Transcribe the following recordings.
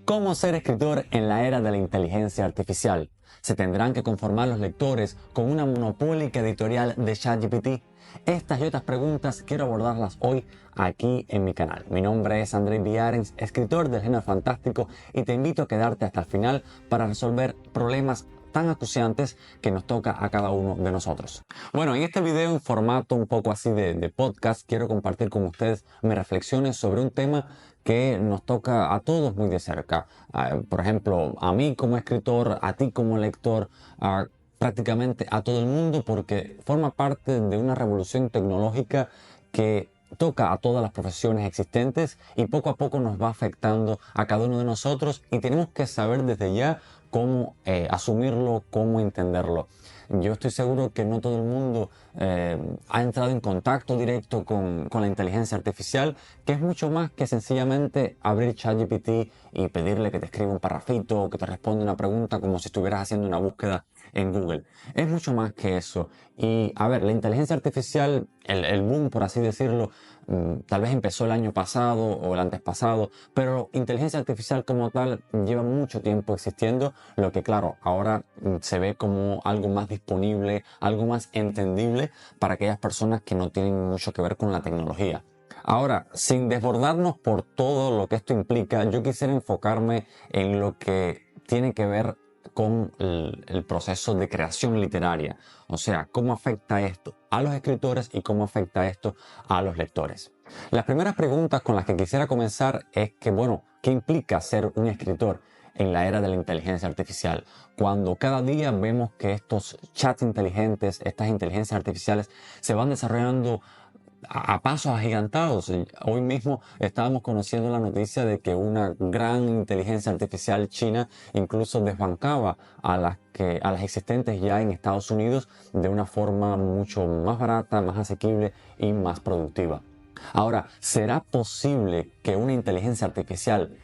¿Cómo ser escritor en la era de la inteligencia artificial? ¿Se tendrán que conformar los lectores con una monopólica editorial de ChatGPT? Estas y otras preguntas quiero abordarlas hoy aquí en mi canal. Mi nombre es Andrei Viarens, escritor del género fantástico, y te invito a quedarte hasta el final para resolver problemas tan acuciantes que nos toca a cada uno de nosotros. Bueno, en este video en formato un poco así de podcast, quiero compartir con ustedes mis reflexiones sobre un tema que nos toca a todos muy de cerca. Por ejemplo, a mí como escritor, a ti como lector, prácticamente a todo el mundo, porque forma parte de una revolución tecnológica que toca a todas las profesiones existentes y poco a poco nos va afectando a cada uno de nosotros, y tenemos que saber desde ya cómo asumirlo, cómo entenderlo. Yo estoy seguro que no todo el mundo ha entrado en contacto directo con la inteligencia artificial, que es mucho más que sencillamente abrir ChatGPT y pedirle que te escriba un parrafito o que te responda una pregunta como si estuvieras haciendo una búsqueda en Google. Es mucho más que eso. Y a ver, la inteligencia artificial, el boom, por así decirlo, tal vez empezó el año pasado o el antes pasado, pero inteligencia artificial como tal lleva mucho tiempo existiendo, lo que claro, ahora se ve como algo más disponible, algo más entendible para aquellas personas que no tienen mucho que ver con la tecnología. Ahora, sin desbordarnos por todo lo que esto implica, yo quisiera enfocarme en lo que tiene que ver con el proceso de creación literaria. O sea, cómo afecta esto a los escritores y cómo afecta esto a los lectores. Las primeras preguntas con las que quisiera comenzar es que, bueno, ¿qué implica ser un escritor en la era de la inteligencia artificial? Cuando cada día vemos que estos chats inteligentes, estas inteligencias artificiales se van desarrollando a pasos agigantados. Hoy mismo estábamos conociendo la noticia de que una gran inteligencia artificial china incluso desbancaba a las existentes ya en Estados Unidos de una forma mucho más barata, más asequible y más productiva. Ahora, ¿será posible que una inteligencia artificial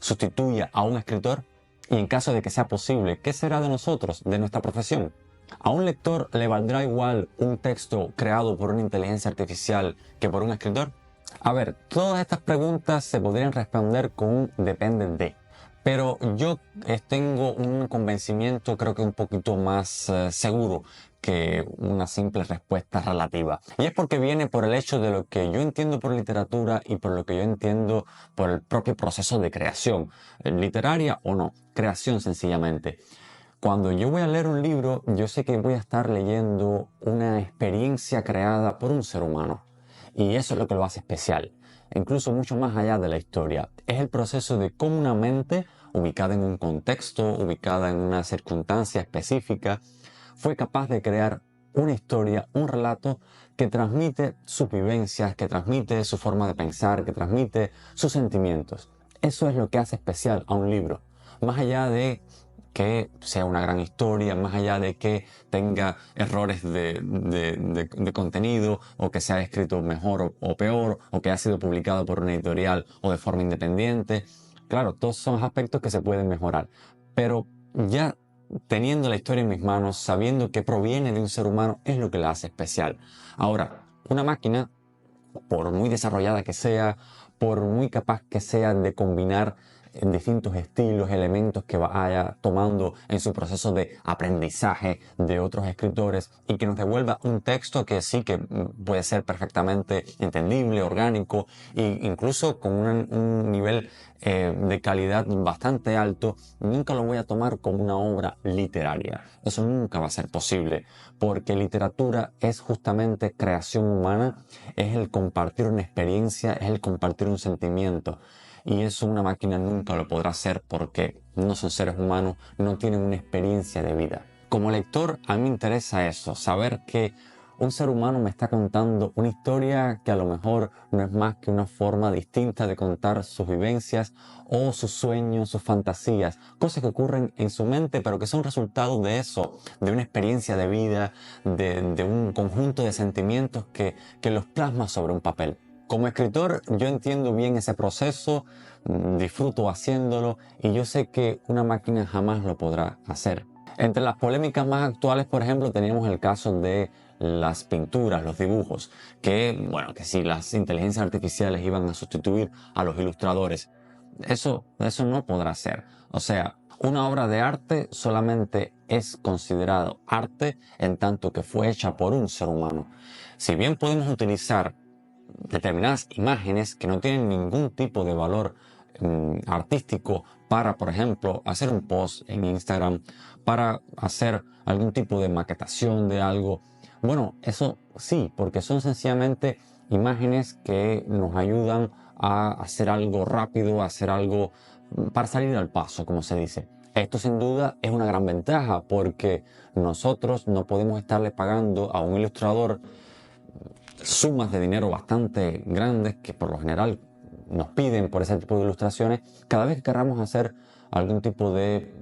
sustituya a un escritor? Y en caso de que sea posible, ¿qué será de nosotros, de nuestra profesión? ¿A un lector le valdrá igual un texto creado por una inteligencia artificial que por un escritor? A ver, todas estas preguntas se podrían responder con un depende de. Pero yo tengo un convencimiento, creo que un poquito más seguro que una simple respuesta relativa. Y es porque viene por el hecho de lo que yo entiendo por literatura y por lo que yo entiendo por el propio proceso de creación, literaria o no, creación sencillamente. Cuando yo voy a leer un libro, yo sé que voy a estar leyendo una experiencia creada por un ser humano. Y eso es lo que lo hace especial, incluso mucho más allá de la historia. Es el proceso de cómo una mente, ubicada en un contexto, ubicada en una circunstancia específica, fue capaz de crear una historia, un relato que transmite sus vivencias, que transmite su forma de pensar, que transmite sus sentimientos. Eso es lo que hace especial a un libro. Más allá de que sea una gran historia, más allá de que tenga errores de contenido, o que sea escrito mejor o peor, o que haya sido publicado por una editorial o de forma independiente. Claro, todos son aspectos que se pueden mejorar. Pero ya teniendo la historia en mis manos, sabiendo que proviene de un ser humano, es lo que la hace especial. Ahora, una máquina, por muy desarrollada que sea, por muy capaz que sea de combinar en distintos estilos, elementos que vaya tomando en su proceso de aprendizaje de otros escritores, y que nos devuelva un texto que sí que puede ser perfectamente entendible, orgánico e incluso con un nivel de calidad bastante alto, nunca lo voy a tomar como una obra literaria. Eso nunca va a ser posible, porque literatura es justamente creación humana, es el compartir una experiencia, es el compartir un sentimiento. Y eso una máquina nunca lo podrá hacer porque no son seres humanos, no tienen una experiencia de vida. Como lector, a mí me interesa eso, saber que un ser humano me está contando una historia que a lo mejor no es más que una forma distinta de contar sus vivencias o sus sueños, sus fantasías, cosas que ocurren en su mente pero que son resultado de eso, de una experiencia de vida, de un conjunto de sentimientos que los plasma sobre un papel. Como escritor, yo entiendo bien ese proceso, disfruto haciéndolo, y yo sé que una máquina jamás lo podrá hacer. Entre las polémicas más actuales, por ejemplo, teníamos el caso de las pinturas, los dibujos, que si las inteligencias artificiales iban a sustituir a los ilustradores. eso no podrá ser. O sea, una obra de arte solamente es considerado arte en tanto que fue hecha por un ser humano. Si bien podemos utilizar determinadas imágenes que no tienen ningún tipo de valor artístico para, por ejemplo, hacer un post en Instagram, para hacer algún tipo de maquetación de algo. Bueno, eso sí, porque son sencillamente imágenes que nos ayudan a hacer algo rápido, a hacer algo para salir al paso, como se dice. Esto sin duda es una gran ventaja porque nosotros no podemos estarle pagando a un ilustrador sumas de dinero bastante grandes que por lo general nos piden por ese tipo de ilustraciones cada vez que queramos hacer algún tipo de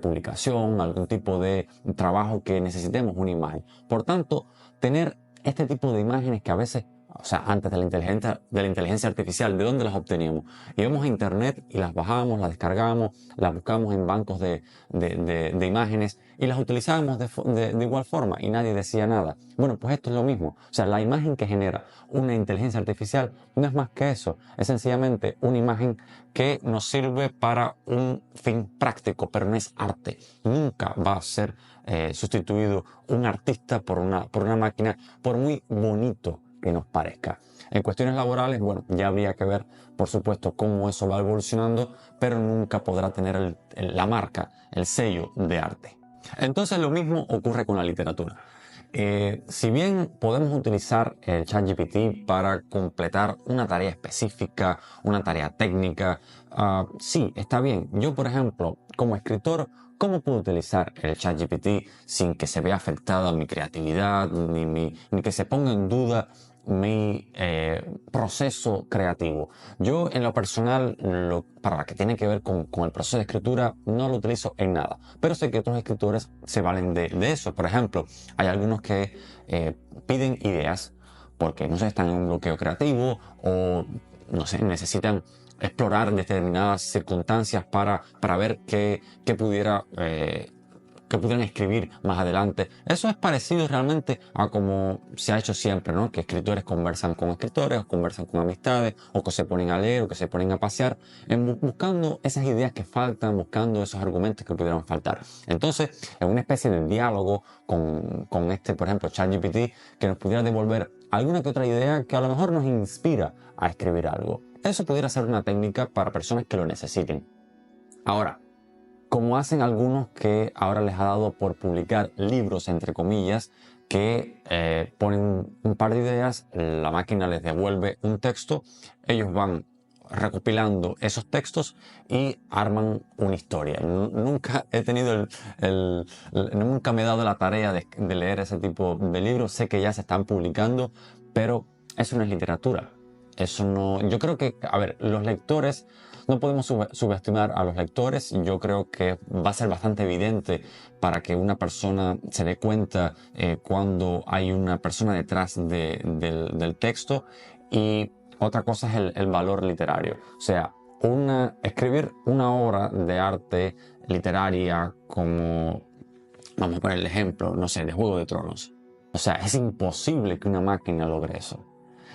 publicación, algún tipo de trabajo que necesitemos una imagen. Por tanto, tener este tipo de imágenes que a veces, o sea, antes de la inteligencia artificial, ¿de dónde las obteníamos? Íbamos a internet y las bajábamos, las descargábamos, las buscábamos en bancos de imágenes y las utilizábamos de igual forma y nadie decía nada. Bueno, pues esto es lo mismo. O sea, la imagen que genera una inteligencia artificial no es más que eso. Es sencillamente una imagen que nos sirve para un fin práctico, pero no es arte. Nunca va a ser sustituido un artista por una máquina, por muy bonito que nos parezca. En cuestiones laborales, bueno, ya habría que ver, por supuesto, cómo eso va evolucionando, pero nunca podrá tener la marca, el sello de arte. Entonces lo mismo ocurre con la literatura. Si bien podemos utilizar el ChatGPT para completar una tarea específica, una tarea técnica, sí, está bien. Yo, por ejemplo, como escritor, ¿cómo puedo utilizar el ChatGPT sin que se vea afectada mi creatividad, ni que se ponga en duda mi proceso creativo? Yo en lo personal, para lo que tiene que ver con el proceso de escritura, no lo utilizo en nada, pero sé que otros escritores se valen de eso. Por ejemplo, hay algunos que piden ideas porque no sé, están en un bloqueo creativo o no sé, necesitan explorar determinadas circunstancias para ver qué pudiera que pudieran escribir más adelante. Eso es parecido realmente a como se ha hecho siempre, ¿no? Que escritores conversan con escritores, o conversan con amistades, o que se ponen a leer, o que se ponen a pasear, buscando esas ideas que faltan, buscando esos argumentos que pudieran faltar. Entonces, en una especie de diálogo con este, por ejemplo, ChatGPT, que nos pudiera devolver alguna que otra idea que a lo mejor nos inspira a escribir algo. Eso pudiera ser una técnica para personas que lo necesiten. Ahora, como hacen algunos que ahora les ha dado por publicar libros, entre comillas, que ponen un par de ideas, la máquina les devuelve un texto, ellos van recopilando esos textos y arman una historia. Nunca he tenido nunca me he dado la tarea de leer ese tipo de libros. Sé que ya se están publicando, pero eso no es literatura. Eso no, yo creo que, a ver, los lectores, no podemos subestimar a los lectores. Yo creo que va a ser bastante evidente para que una persona se dé cuenta cuando hay una persona detrás del texto. Y otra cosa es el valor literario. O sea, escribir una obra de arte literaria como, vamos a poner el ejemplo, no sé, de Juego de Tronos. O sea, es imposible que una máquina logre eso,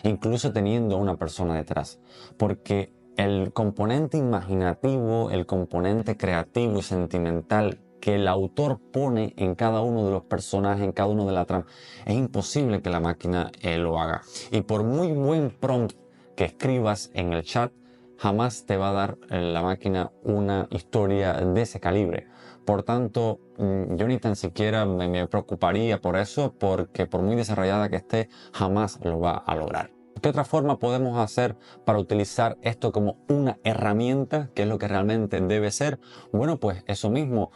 incluso teniendo una persona detrás, porque el componente imaginativo, el componente creativo y sentimental que el autor pone en cada uno de los personajes, en cada uno de la trama, es imposible que la máquina lo haga. Y por muy buen prompt que escribas en el chat, jamás te va a dar la máquina una historia de ese calibre. Por tanto, yo ni tan siquiera me preocuparía por eso, porque por muy desarrollada que esté, jamás lo va a lograr. ¿Qué otra forma podemos hacer para utilizar esto como una herramienta, que es lo que realmente debe ser? Bueno, pues eso mismo,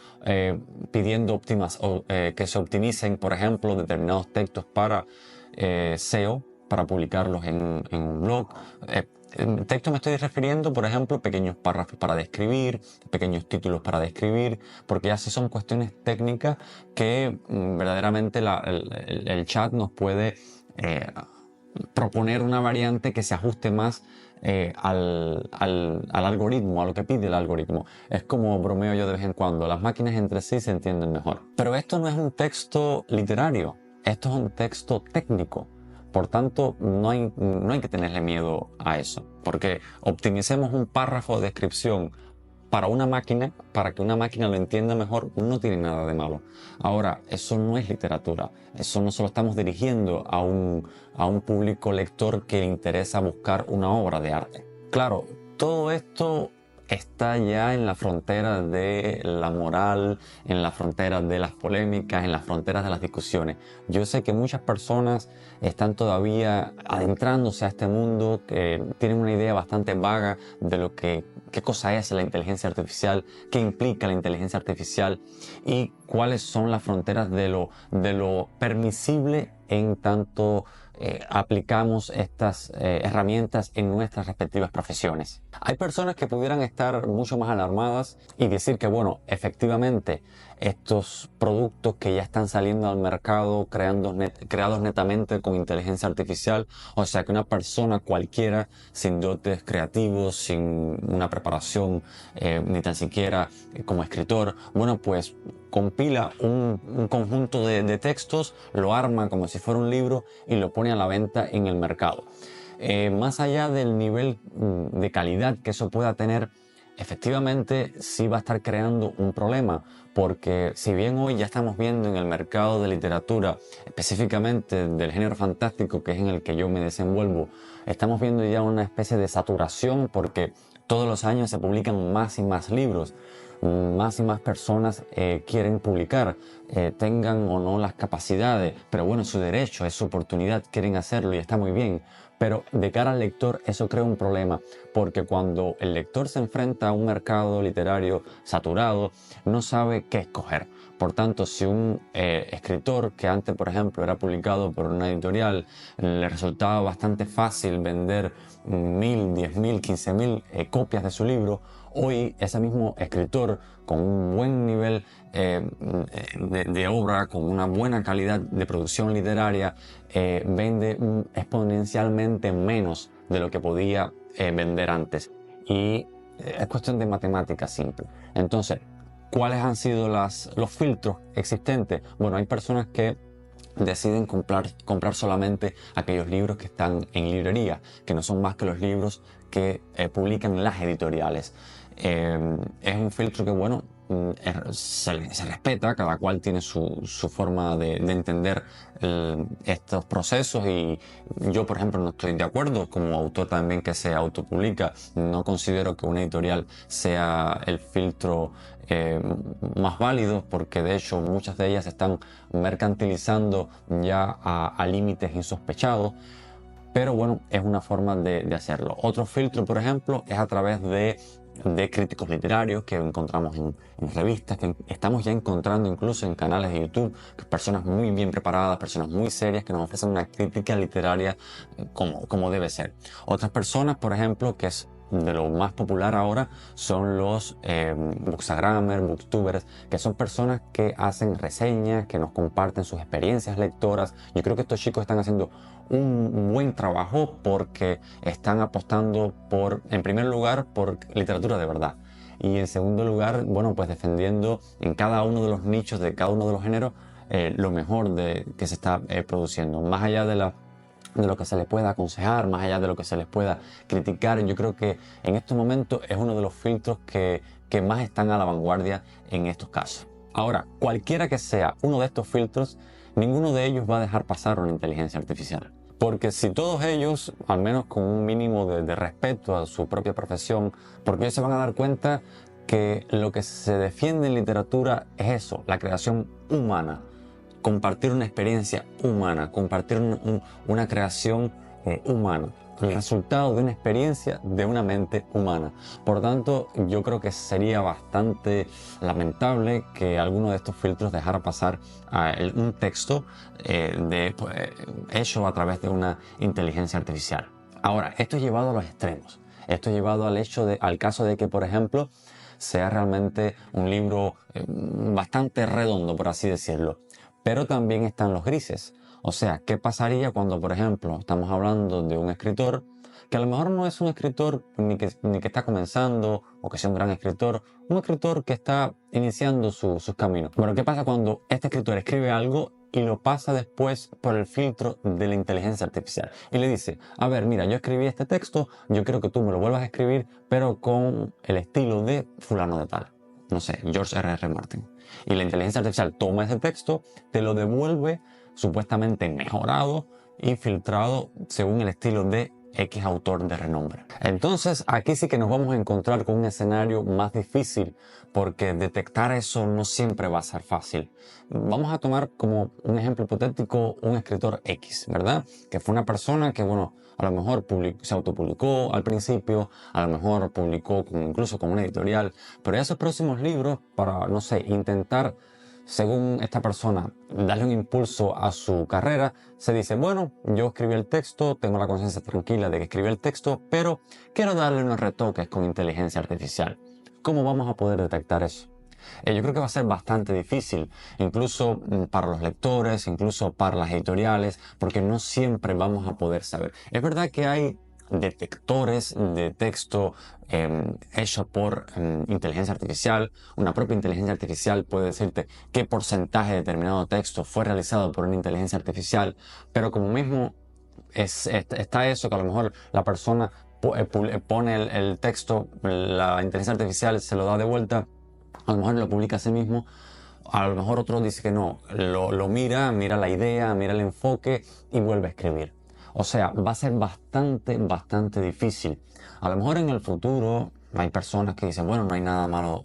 pidiendo que se optimicen, por ejemplo, determinados textos para SEO, para publicarlos en un blog. En texto me estoy refiriendo, por ejemplo, pequeños párrafos para describir, pequeños títulos para describir, porque ya sí son cuestiones técnicas que verdaderamente el chat nos puede proponer una variante que se ajuste más al algoritmo, a lo que pide el algoritmo. Es como bromeo yo de vez en cuando, las máquinas entre sí se entienden mejor. Pero esto no es un texto literario, esto es un texto técnico. Por tanto, no hay que tenerle miedo a eso, porque optimicemos un párrafo de descripción para una máquina, para que una máquina lo entienda mejor, no tiene nada de malo. Ahora, eso no es literatura, eso no se lo estamos dirigiendo a un público lector que le interesa buscar una obra de arte. Claro, todo esto está ya en la frontera de la moral, en la frontera de las polémicas, en las fronteras de las discusiones. Yo sé que muchas personas están todavía adentrándose a este mundo, que tienen una idea bastante vaga de lo que, qué cosa es la inteligencia artificial, qué implica la inteligencia artificial y cuáles son las fronteras de lo permisible en tanto aplicamos estas herramientas en nuestras respectivas profesiones. Hay personas que pudieran estar mucho más alarmadas y decir que, bueno, efectivamente, estos productos que ya están saliendo al mercado creados netamente con inteligencia artificial, o sea que una persona cualquiera, sin dotes creativos, sin una preparación, ni tan siquiera como escritor, bueno, pues compila un conjunto de textos, lo arma como si fuera un libro y lo pone a la venta en el mercado. Más allá del nivel de calidad que eso pueda tener, efectivamente sí va a estar creando un problema, porque si bien hoy ya estamos viendo en el mercado de literatura, específicamente del género fantástico, que es en el que yo me desenvuelvo, estamos viendo ya una especie de saturación porque todos los años se publican más y más libros. Más y más personas quieren publicar, tengan o no las capacidades, pero bueno, es su derecho, es su oportunidad, quieren hacerlo y está muy bien. Pero de cara al lector eso crea un problema, porque cuando el lector se enfrenta a un mercado literario saturado, no sabe qué escoger. Por tanto, si un escritor que antes, por ejemplo, era publicado por una editorial, le resultaba bastante fácil vender 1000, 10.000, 15.000 copias de su libro, hoy ese mismo escritor con un buen nivel de obra, con una buena calidad de producción literaria, vende exponencialmente menos de lo que podía vender antes. Y es cuestión de matemática simple. Entonces, ¿cuáles han sido los filtros existentes? Bueno, hay personas que deciden comprar solamente aquellos libros que están en librería, que no son más que los libros que publican las editoriales. Es un filtro que, bueno, se respeta, cada cual tiene su forma de entender estos procesos y yo, por ejemplo, no estoy de acuerdo, como autor también que se autopublica, no considero que una editorial sea el filtro más válido, porque de hecho muchas de ellas están mercantilizando ya a límites insospechados. Pero bueno, es una forma de hacerlo. Otro filtro, por ejemplo, es a través de críticos literarios que encontramos en revistas, que estamos ya encontrando incluso en canales de YouTube, personas muy bien preparadas, personas muy serias que nos ofrecen una crítica literaria como debe ser. Otras personas, por ejemplo, que es de lo más popular ahora, son los bookstagrammers, booktubers, que son personas que hacen reseñas, que nos comparten sus experiencias lectoras. Yo creo que estos chicos están haciendo un buen trabajo porque están apostando en primer lugar, por literatura de verdad. Y en segundo lugar, bueno, pues defendiendo en cada uno de los nichos, de cada uno de los géneros, lo mejor que se está produciendo. Más allá de lo que se les pueda aconsejar, más allá de lo que se les pueda criticar, yo creo que en estos momentos es uno de los filtros que más están a la vanguardia en estos casos. Ahora, cualquiera que sea uno de estos filtros, ninguno de ellos va a dejar pasar una inteligencia artificial. Porque si todos ellos, al menos con un mínimo de respeto a su propia profesión, porque ellos se van a dar cuenta que lo que se defiende en literatura es eso, la creación humana, compartir una experiencia humana, compartir una creación humana, el resultado de una experiencia de una mente humana. Por tanto, yo creo que sería bastante lamentable que alguno de estos filtros dejara pasar un texto hecho a través de una inteligencia artificial. Ahora, esto es llevado a los extremos. Esto es llevado al caso de que, por ejemplo, sea realmente un libro bastante redondo, por así decirlo. Pero también están los grises. O sea, ¿qué pasaría cuando, por ejemplo, estamos hablando de un escritor que a lo mejor no es un escritor ni que está comenzando o que sea un gran escritor, un escritor que está iniciando sus caminos? Bueno, ¿qué pasa cuando este escritor escribe algo y lo pasa después por el filtro de la inteligencia artificial. Y le dice, a ver, mira, yo escribí este texto, yo quiero que tú me lo vuelvas a escribir, pero con el estilo de fulano de tal. No sé, George R.R. Martin. Y la inteligencia artificial toma ese texto, te lo devuelve supuestamente mejorado y filtrado según el estilo de X autor de renombre. Entonces aquí sí que nos vamos a encontrar con un escenario más difícil, porque detectar eso no siempre va a ser fácil. Vamos a tomar como un ejemplo hipotético un escritor X, ¿verdad? Que fue una persona que, bueno, a lo mejor se autopublicó al principio, a lo mejor publicó incluso con una editorial, pero ya sus próximos libros, para, no sé, intentar, según esta persona, darle un impulso a su carrera, se dice, bueno, yo escribí el texto, tengo la conciencia tranquila de que escribí el texto, pero quiero darle unos retoques con inteligencia artificial. ¿Cómo vamos a poder detectar eso? Yo creo que va a ser bastante difícil, incluso para los lectores, incluso para las editoriales, porque no siempre vamos a poder saber. Es verdad que hay detectores de texto hechos por inteligencia artificial. Una propia inteligencia artificial puede decirte qué porcentaje de determinado texto fue realizado por una inteligencia artificial, pero como mismo está eso, que a lo mejor la persona pone el texto, la inteligencia artificial se lo da de vuelta, a lo mejor lo publica a sí mismo, a lo mejor otro dice que no, lo mira la idea, mira el enfoque y vuelve a escribir. O sea, va a ser bastante difícil. A lo mejor en el futuro hay personas que dicen, bueno, no hay nada malo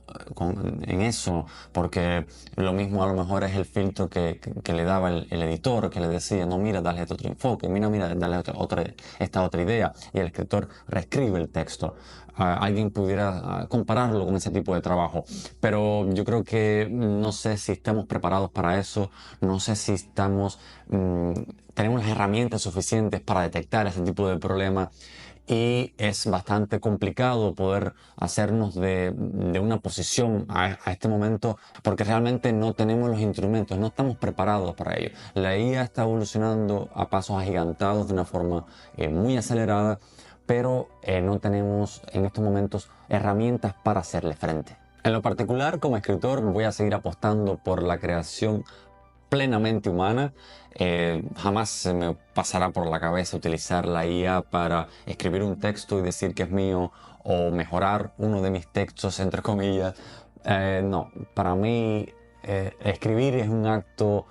en eso, porque lo mismo a lo mejor es el filtro que le daba el editor, que le decía, no, mira, dale este otro enfoque, mira, dale esta otra idea, y el escritor reescribe el texto. Alguien pudiera compararlo con ese tipo de trabajo, pero yo creo que no sé si estamos preparados para eso, no sé si tenemos las herramientas suficientes para detectar ese tipo de problemas. Y es bastante complicado poder hacernos de una posición a este momento, porque realmente no tenemos los instrumentos, no estamos preparados para ello. La IA está evolucionando a pasos agigantados de una forma muy acelerada, pero no tenemos en estos momentos herramientas para hacerle frente. En lo particular, como escritor, voy a seguir apostando por la creación plenamente humana. Jamás se me pasará por la cabeza utilizar la IA para escribir un texto y decir que es mío, o mejorar uno de mis textos, entre comillas. No, para mí escribir es un acto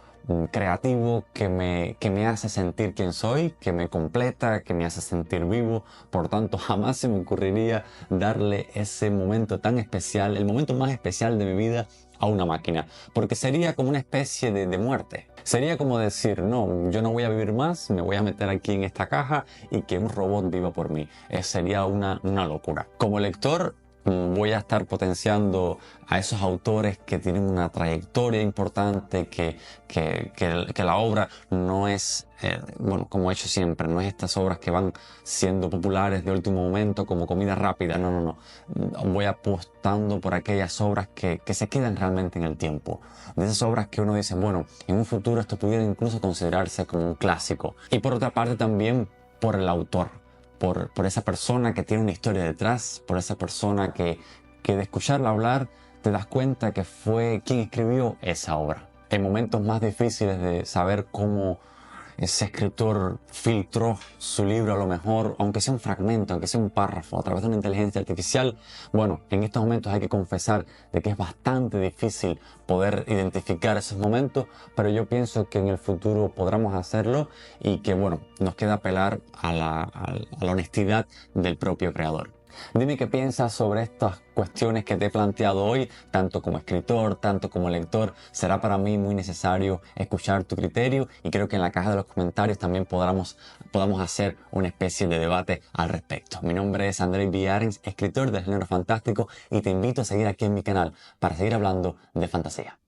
creativo que me hace sentir quién soy, que me completa, que me hace sentir vivo. Por tanto, jamás se me ocurriría darle ese momento tan especial, el momento más especial de mi vida, a una máquina, porque sería como una especie de muerte. Sería como decir, no, yo no voy a vivir más, me voy a meter aquí en esta caja y que un robot viva por mí. Sería una locura. Como lector, voy a estar potenciando a esos autores que tienen una trayectoria importante, que la obra no es, bueno, como he hecho siempre, no es estas obras que van siendo populares de último momento como comida rápida, no. Voy apostando por aquellas obras que se quedan realmente en el tiempo. De esas obras que uno dice, bueno, en un futuro esto pudiera incluso considerarse como un clásico. Y por otra parte también por el autor. Por esa persona que tiene una historia detrás, por esa persona que de escucharla hablar te das cuenta que fue quien escribió esa obra. En momentos más difíciles de saber cómo ese escritor filtró su libro, a lo mejor, aunque sea un fragmento, aunque sea un párrafo, a través de una inteligencia artificial, bueno, en estos momentos hay que confesar de que es bastante difícil poder identificar esos momentos, pero yo pienso que en el futuro podremos hacerlo y que, bueno, nos queda apelar a la honestidad del propio creador. Dime qué piensas sobre estas cuestiones que te he planteado hoy, tanto como escritor, tanto como lector. Será para mí muy necesario escuchar tu criterio y creo que en la caja de los comentarios también podamos hacer una especie de debate al respecto. Mi nombre es Andrei Villarins, escritor del género fantástico, y te invito a seguir aquí en mi canal para seguir hablando de fantasía.